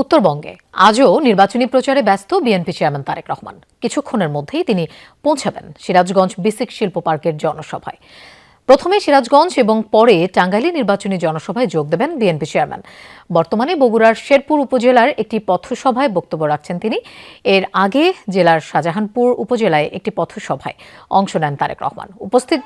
উত্তরবঙ্গে আজও নির্বাচনী প্রচারে ব্যস্ত বিএনপি চেয়ারম্যান তারেক রহমান। কিছুক্ষণের মধ্যেই তিনি পৌঁছাবেন সিরাজগঞ্জ বিসিক শিল্প পার্কের জনসভায়। প্রথমে সিরাজগঞ্জ এবং পরে টাঙ্গাইলে নির্বাচনী জনসভায় যোগ দেবেন বিএনপি চেয়ারম্যান। বর্তমানে বগুড়ার শেরপুর উপজেলার একটি পথসভায় বক্তব্য রাখছেন তিনি। এর আগে জেলার শাহজাহানপুর উপজেলায় একটি পথসভায় অংশ নেন তারেক রহমান। উপস্থিত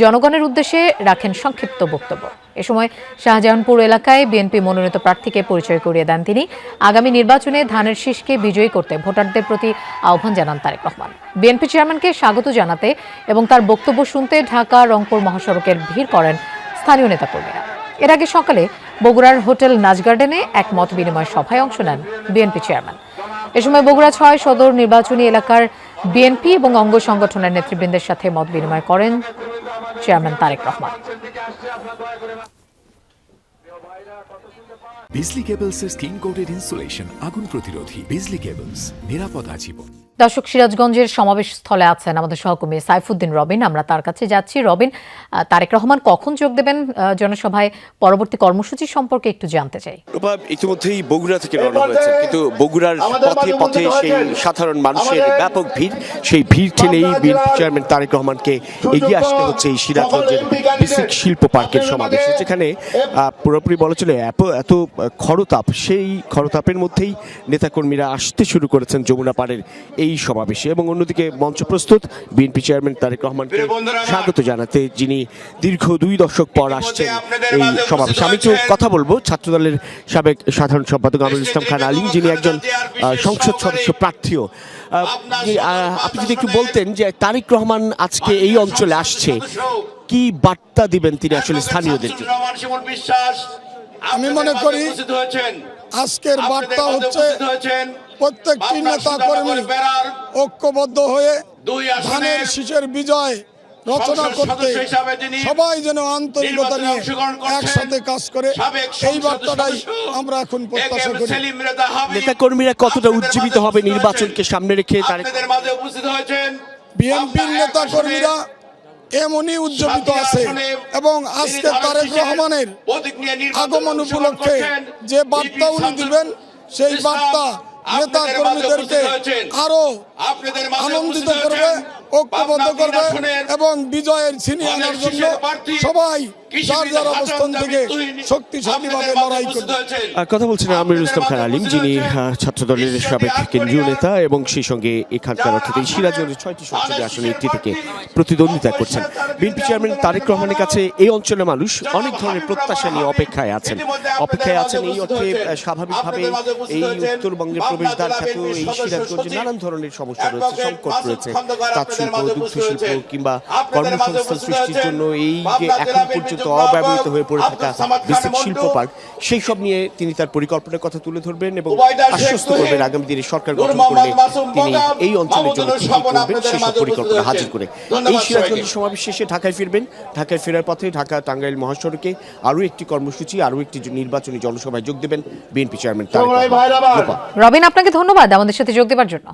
জনগণের উদ্দেশ্যে রাখেন সংক্ষিপ্ত বক্তব্য। এ সময় শাহজাহানপুর এলাকায় বিএনপি মনোনীত প্রার্থীকে পরিচয় করিয়ে দেন তিনি। আগামী নির্বাচনে ধানের শীষকে বিজয়ী করতে ভোটারদের প্রতি আহ্বান জানান তারেক রহমান। বিএনপি চেয়ারম্যানকে স্বাগত জানাতে এবং তার বক্তব্য শুনতে ঢাকা রংপুর মহাসড়কের ভিড় করেন স্থানীয় নেতাকর্মীরা। এর আগে সকালে বগুড়ার হোটেল নাচ গার্ডেনে এক মত বিনিময় সভায় অংশ নেন বিএনপি চেয়ারম্যান। এ সময় বগুড়া ৬ সদর নির্বাচনী এলাকার বিএনপি এবং অঙ্গ সংগঠনের নেতৃবৃন্দের সাথে মত বিনিময় করেন চেয়ারম্যান তারেক রহমান। বিজলি কেবলসের স্কিন কোটেড ইনসুলেশন আগুন প্রতিরোধী। বিজলি কেবলস, নিরাপদ আজীবন। দর্শক, সিরাজগঞ্জের সমাবেশ স্থলে আছেন আমাদের সহকর্মী সাইফুদ্দিন রবিন। আমরা তার কাছে যাচ্ছি। রবিন, তারেক রহমান কখন যোগ দেবেন জনসভায়, পরবর্তী কর্মসূচি সম্পর্কে একটু জানতে চাই। ইতিমধ্যেই বগুড়া থেকে রওনা হয়েছে, কিন্তু বগুড়ার পথে পথে সেই সাধারণ মানুষের ব্যাপক ভিড়, সেই ভিড় ঠেলেই বিএনপি চেয়ারম্যান তারেক রহমানকে এগিয়ে আসতে হচ্ছে এই সিরাজগঞ্জের বিসিক শিল্প পার্কের সমাবেশে, যেখানে পুরোপুরি বলা চলে এত খরতাপ, সেই খরতাপের মধ্যেই নেতাকর্মীরা আসতে শুরু করেছেন যমুনা পাড়ের এই সমাবেশে। এবং অন্যদিকে মঞ্চ প্রস্তুত বিএনপি চেয়ারম্যান তারেক রহমানকে স্বাগত জানাতে, যিনি দীর্ঘ 2 দশক পর আসছেন এই সমাবেশে। আমি একটু কথা বলবো ছাত্রদলের সাবেক সাধারণ সম্পাদক আমিরুল ইসলাম খান আলীম, যিনি একজন সংসদ সদস্য প্রার্থীও। আপনি যদি একটু বলতেন যে তারেক রহমান আজকে এই অঞ্চলে আসছে, কি বার্তা দিবেন তিনি আসলে স্থানীয়দেরকে? আমি মনে করি আজকের বার্তা হচ্ছে প্রত্যেকটি নেতা কর্মী ঐক্যবদ্ধ হয়ে ধানের শীষের বিজয় রচনা করতে সবাই যেন আন্তরিকতা নিয়ে একসাথে কাজ করে, এই বার্তাটাই আমরা এখন প্রত্যাশা করি। নেতা কর্মীরা কতটা উজ্জীবিত হবে নির্বাচনকে সামনে রেখে? বিএনপির নেতা কর্মীরা এমনই উজ্জীবিত আছে এবং আজকে তারেক রহমানের আগমন উপলক্ষে যে বার্তা উনি দিবেন, সেই বার্তা নেতা কর্মীদেরকে আরো আনন্দিত করবে, ঐক্যবদ্ধ করবে এবং বিজয়ের ছিনিয়ে আনার জন্য সবাই যার যার অবস্থান থেকে শক্তিশালীভাবে লড়াই করবে। কথা বলছেন আমিরুল ইসলাম খান আলীম, যিনি ছাত্রদলের সাবেক কেন্দ্রীয় নেতা এবং সেই সঙ্গে এখানকার অর্থাৎ এই সিরাজগঞ্জের 6টি সংসদীয় আসনে একটি থেকে প্রতিদ্বন্দ্বিতা করছেন। বিএনপি চেয়ারম্যান তারেক রহমানের কাছে এই অঞ্চলের মানুষ অনেক ধরনের প্রত্যাশা নিয়ে অপেক্ষায় আছেন। এই অর্থে স্বাভাবিকভাবে এই উত্তরবঙ্গের প্রবেশদ্বার খ্যাত এই সিরাজগঞ্জে নানান ধরনের সমস্যা রয়েছে, সংকট রয়েছে। তাঁত শিল্প, দুগ্ধ শিল্প কিংবা কর্মসংস্থান সৃষ্টির জন্য এই যে এখন পর্যন্ত অব্যবহৃত হয়ে পড়ে থাকা বিসিক শিল্প পার্ক, সেই সব নিয়ে তিনি তার পরিকল্পনার কথা তুলে ধরবেন এবং আশ্বস্ত করবেন আগামী দিনে সরকার গঠন করলে তিনি এই অঞ্চলের জন্য কি করবেন সেসব পরিকল্পনা হাজির করে। এই সিরাজগঞ্জ সমাবেশ শেষে ঢাকায় ফিরবেন। ঢাকায় ফেরার পথে ঢাকা টাঙ্গাইল মহাসড়কে আরও একটি কর্মসূচি, আরও একটি নির্বাচনী জনসভায় যোগ দেবেন বিএনপি চেয়ারম্যান তারেক রহমান। রবিন, আপনাকে ধন্যবাদ আমাদের সাথে যোগ দেওয়ার জন্য।